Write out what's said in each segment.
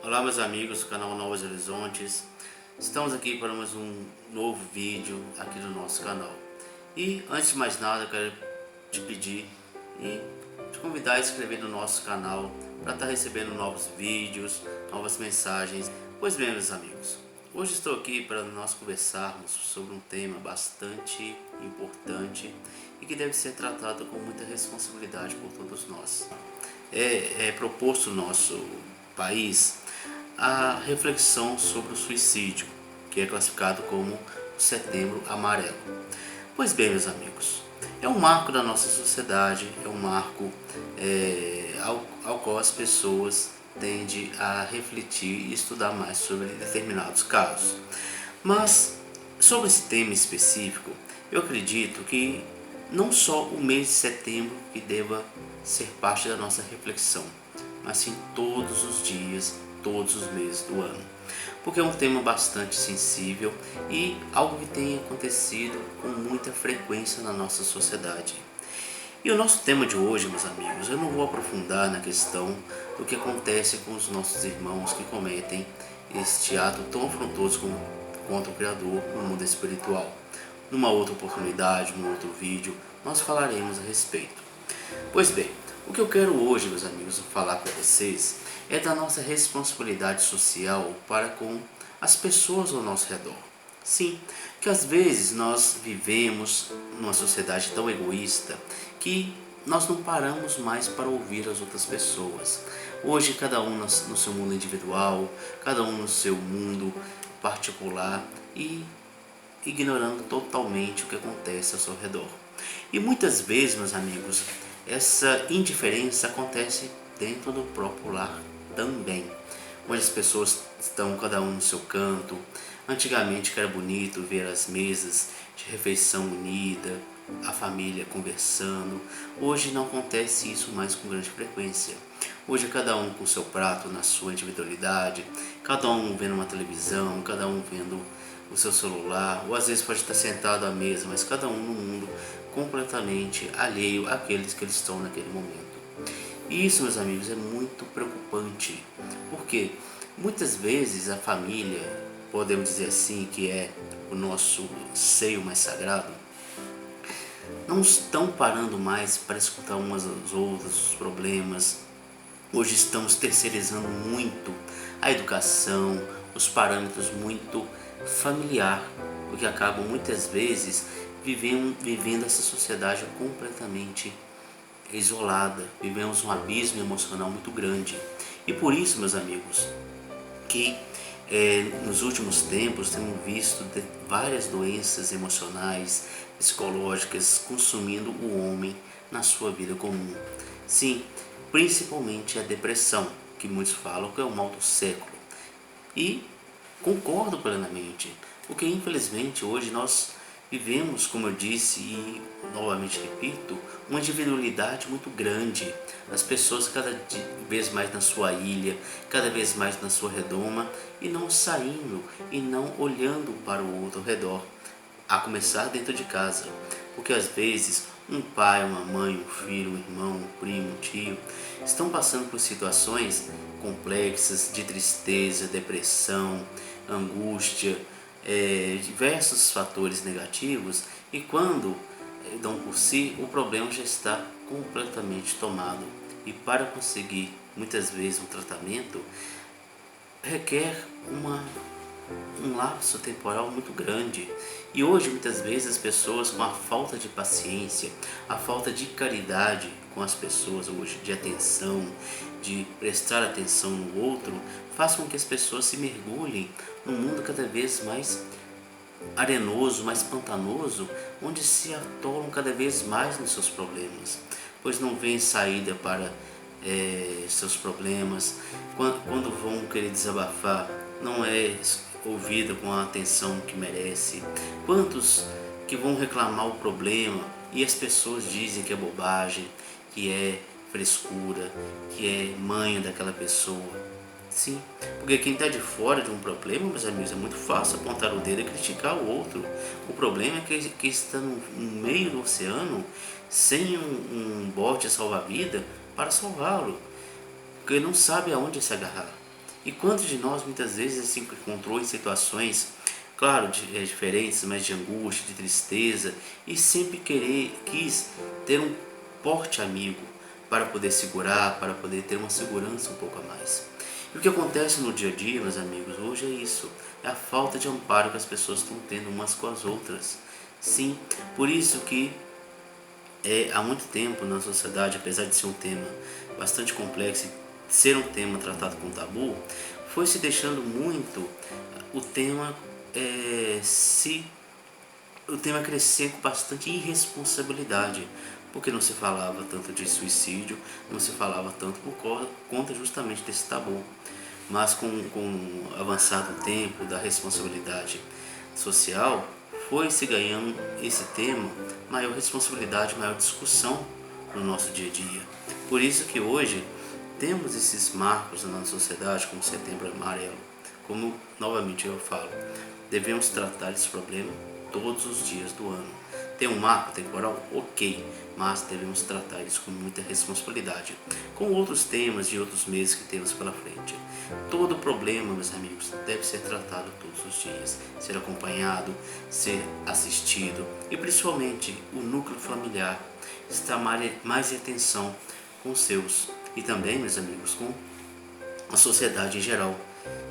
Olá meus amigos do canal Novos Horizontes, estamos aqui para mais um novo vídeo aqui do nosso canal. E antes de mais nada eu quero te pedir e te convidar a inscrever no nosso canal para estar recebendo novos vídeos, novas mensagens. Pois bem meus amigos, hoje estou aqui para nós conversarmos sobre um tema bastante importante e que deve ser tratado com muita responsabilidade por todos nós. É proposto no nosso país a reflexão sobre o suicídio, que é classificado como o Setembro Amarelo. Pois bem, meus amigos, é um marco da nossa sociedade, é um marco ao qual as pessoas tendem a refletir e estudar mais sobre determinados casos. Mas, sobre esse tema específico, eu acredito que não só o mês de setembro que deva ser parte da nossa reflexão, mas sim todos os dias, todos os meses do ano. Porque é um tema bastante sensível e algo que tem acontecido com muita frequência na nossa sociedade. E o nosso tema de hoje, meus amigos, eu não vou aprofundar na questão do que acontece com os nossos irmãos que cometem este ato tão afrontoso contra o Criador no mundo espiritual. Numa outra oportunidade, num outro vídeo, nós falaremos a respeito. Pois bem, o que eu quero hoje, meus amigos, falar para vocês é da nossa responsabilidade social para com as pessoas ao nosso redor. Sim, que às vezes nós vivemos numa sociedade tão egoísta que nós não paramos mais para ouvir as outras pessoas. Hoje cada um no seu mundo individual, cada um no seu mundo particular e ignorando totalmente o que acontece ao seu redor. E muitas vezes, meus amigos, essa indiferença acontece dentro do próprio lar também, onde as pessoas estão cada um no seu canto. Antigamente que era bonito ver as mesas de refeição unida, a família conversando. Hoje não acontece isso mais com grande frequência. Hoje cada um com seu prato na sua individualidade, cada um vendo uma televisão, cada um vendo o seu celular, ou às vezes pode estar sentado à mesa, mas cada um no mundo completamente alheio àqueles que eles estão naquele momento. E isso, meus amigos, é muito preocupante, porque muitas vezes a família, podemos dizer assim, que é o nosso seio mais sagrado, não estão parando mais para escutar umas às outras os problemas. Hoje estamos terceirizando muito a educação, os parâmetros muito familiar, o que acabam muitas vezes vivendo essa sociedade completamente isolada. Vivemos um abismo emocional muito grande. E por isso, meus amigos, que nos últimos tempos temos visto várias doenças emocionais, psicológicas consumindo o homem na sua vida comum. Sim, principalmente a depressão, que muitos falam que é o mal do século. E concordo plenamente, porque infelizmente hoje nós vivemos, como eu disse e novamente repito, uma individualidade muito grande. As pessoas cada vez mais na sua ilha, cada vez mais na sua redoma e não saindo e não olhando para o outro ao redor, a começar dentro de casa. Porque às vezes um pai, uma mãe, um filho, um irmão, um primo, um tio estão passando por situações complexas de tristeza, depressão, angústia, diversos fatores negativos, e quando dão por si, o problema já está completamente tomado. E para conseguir muitas vezes um tratamento requer um lapso temporal muito grande. E hoje muitas vezes as pessoas, com a falta de paciência, a falta de caridade com as pessoas hoje, de atenção, de prestar atenção no outro, faz com que as pessoas se mergulhem num mundo cada vez mais arenoso, mais pantanoso, onde se atolam cada vez mais nos seus problemas, pois não vêem saída para seus problemas. Quando vão querer desabafar, não é ouvida com a atenção que merece. Quantos que vão reclamar o problema e as pessoas dizem que é bobagem, que é frescura, que é manha daquela pessoa. Sim, porque quem está de fora de um problema, meus amigos, é muito fácil apontar o dedo e criticar o outro. O problema é que está no meio do oceano sem um bote salva-vida para salvá-lo, porque não sabe aonde se agarrar. E quantos de nós muitas vezes se encontrou em situações, claro, diferentes, mas de angústia, de tristeza, e sempre quis ter um forte amigo para poder segurar, para poder ter uma segurança um pouco a mais. E o que acontece no dia a dia, meus amigos, hoje é isso, é a falta de amparo que as pessoas estão tendo umas com as outras. Sim, por isso que há muito tempo na sociedade, apesar de ser um tema bastante complexo e ser um tema tratado com tabu, foi se deixando muito o tema se o tema crescer com bastante irresponsabilidade, porque não se falava tanto de suicídio, não se falava tanto por conta justamente desse tabu. Mas com o avançar do tempo, da responsabilidade social, foi se ganhando esse tema maior responsabilidade, maior discussão no nosso dia a dia. Por isso que hoje temos esses marcos na nossa sociedade, como Setembro Amarelo, como novamente eu falo, devemos tratar esse problema todos os dias do ano. Tem um marco temporal? Ok, mas devemos tratar isso com muita responsabilidade, com outros temas de outros meses que temos pela frente. Todo problema, meus amigos, deve ser tratado todos os dias, ser acompanhado, ser assistido e principalmente o núcleo familiar estar mais em atenção com os seus e também, meus amigos, com a sociedade em geral.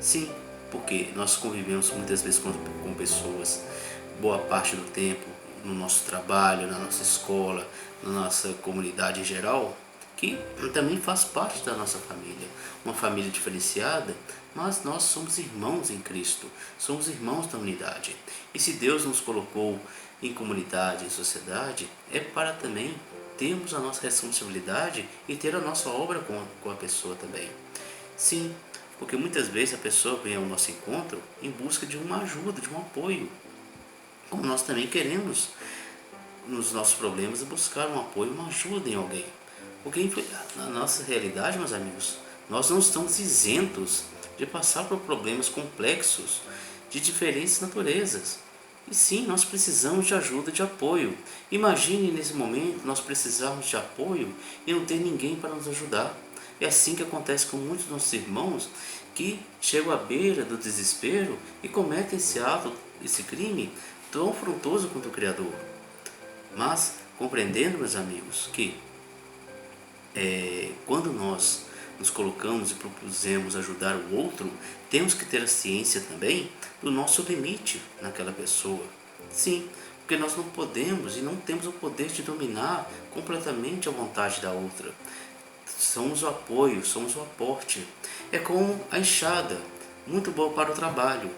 Sim, porque nós convivemos muitas vezes com pessoas, boa parte do tempo, no nosso trabalho, na nossa escola, na nossa comunidade em geral, que também faz parte da nossa família. Uma família diferenciada, mas nós somos irmãos em Cristo, somos irmãos da unidade. E se Deus nos colocou em comunidade, em sociedade, é para também termos a nossa responsabilidade e ter a nossa obra com a pessoa também. Sim, porque muitas vezes a pessoa vem ao nosso encontro em busca de uma ajuda, de um apoio, como nós também queremos nos nossos problemas buscar um apoio, uma ajuda em alguém. Porque na nossa realidade, meus amigos, nós não estamos isentos de passar por problemas complexos de diferentes naturezas. E sim, nós precisamos de ajuda, de apoio. Imagine nesse momento nós precisarmos de apoio e não ter ninguém para nos ajudar. É assim que acontece com muitos dos nossos irmãos que chegam à beira do desespero e cometem esse ato, esse crime tão afrontoso contra o Criador. Mas compreendendo, meus amigos, que quando nós nos colocamos e propusemos ajudar o outro, temos que ter a ciência também do nosso limite naquela pessoa. Sim, porque nós não podemos e não temos o poder de dominar completamente a vontade da outra. Somos o apoio, somos o aporte. É como a enxada, muito boa para o trabalho,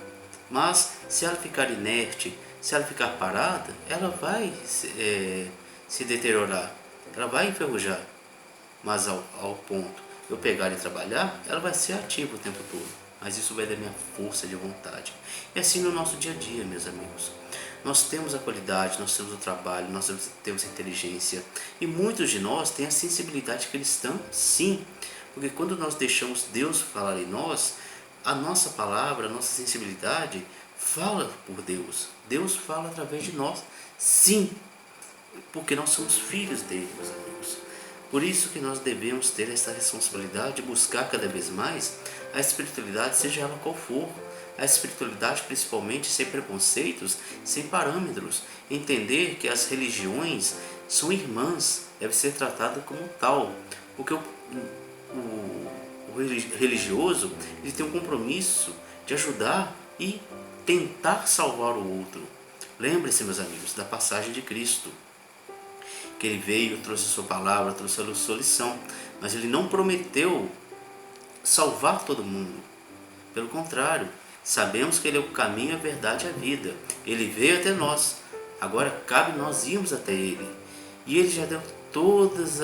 mas se ela ficar inerte, se ela ficar parada, ela vai se deteriorar, ela vai enferrujar. Mas ao ponto de eu pegar e trabalhar, ela vai ser ativa o tempo todo. Mas isso vai dar minha força de vontade. E assim no nosso dia a dia, meus amigos. Nós temos a qualidade, nós temos o trabalho, nós temos a inteligência. E muitos de nós têm a sensibilidade cristã, sim. Porque quando nós deixamos Deus falar em nós, a nossa palavra, a nossa sensibilidade fala por Deus. Deus fala através de nós, sim. Porque nós somos filhos dele, meus amigos. Por isso que nós devemos ter essa responsabilidade de buscar cada vez mais a espiritualidade, seja ela qual for. A espiritualidade principalmente sem preconceitos, sem parâmetros. Entender que as religiões são irmãs, deve ser tratado como tal. Porque o religioso ele tem um compromisso de ajudar e tentar salvar o outro. Lembre-se, meus amigos, da passagem de Cristo, que ele veio, trouxe a sua palavra, trouxe a sua lição, mas ele não prometeu salvar todo mundo. Pelo contrário, sabemos que ele é o caminho, a verdade e a vida. Ele veio até nós, agora cabe nós irmos até ele. E ele já deu todos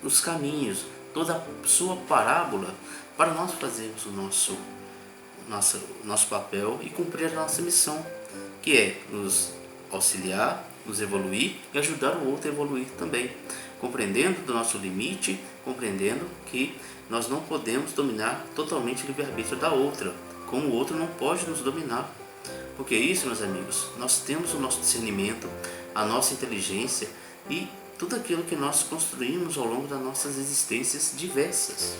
os caminhos, toda a sua parábola para nós fazermos o nosso papel e cumprir a nossa missão, que é nos auxiliar, nos evoluir e ajudar o outro a evoluir também, compreendendo do nosso limite, compreendendo que nós não podemos dominar totalmente o livre-arbítrio da outra, como o outro não pode nos dominar. Porque isso, meus amigos, nós temos o nosso discernimento, a nossa inteligência e tudo aquilo que nós construímos ao longo das nossas existências diversas.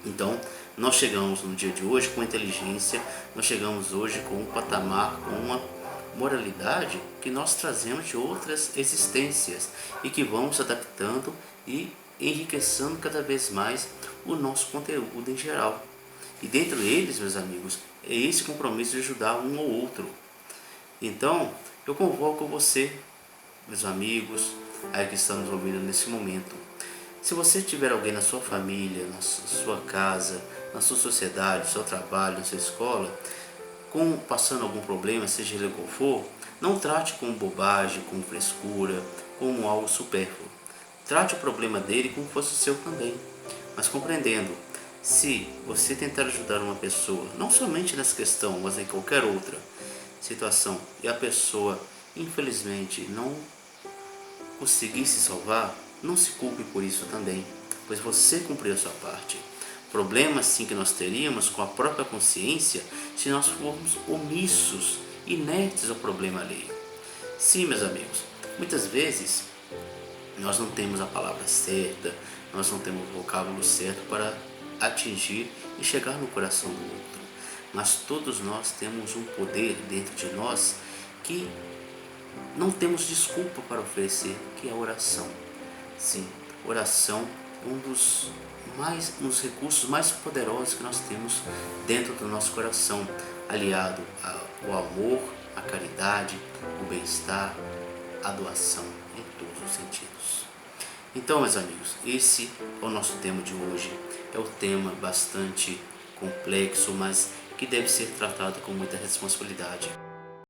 Então, Nós chegamos no dia de hoje com inteligência, nós chegamos hoje com um patamar, com uma moralidade que nós trazemos de outras existências e que vamos adaptando e enriquecendo cada vez mais o nosso conteúdo em geral. E dentre eles, meus amigos, é esse compromisso de ajudar um ou outro. Então, eu convoco você, meus amigos, aí que estão nos ouvindo nesse momento. Se você tiver alguém na sua família, na sua casa, na sua sociedade, no seu trabalho, na sua escola, passando algum problema, seja ele qual for, não trate como bobagem, como frescura, como algo supérfluo. Trate o problema dele como fosse o seu também, mas compreendendo, se você tentar ajudar uma pessoa, não somente nessa questão, mas em qualquer outra situação, e a pessoa, infelizmente, não conseguir se salvar, não se culpe por isso também, pois você cumpriu a sua parte. Problemas sim que nós teríamos com a própria consciência se nós formos omissos, inertes ao problema alheio. Sim, meus amigos, muitas vezes nós não temos a palavra certa, nós não temos o vocábulo certo para atingir e chegar no coração do outro. Mas todos nós temos um poder dentro de nós que não temos desculpa para oferecer, que é a oração. Sim, oração é um dos recursos mais poderosos que nós temos dentro do nosso coração, aliado ao amor, à caridade, o bem-estar, a doação em todos os sentidos. Então, meus amigos, esse é o nosso tema de hoje. É um tema bastante complexo, mas que deve ser tratado com muita responsabilidade.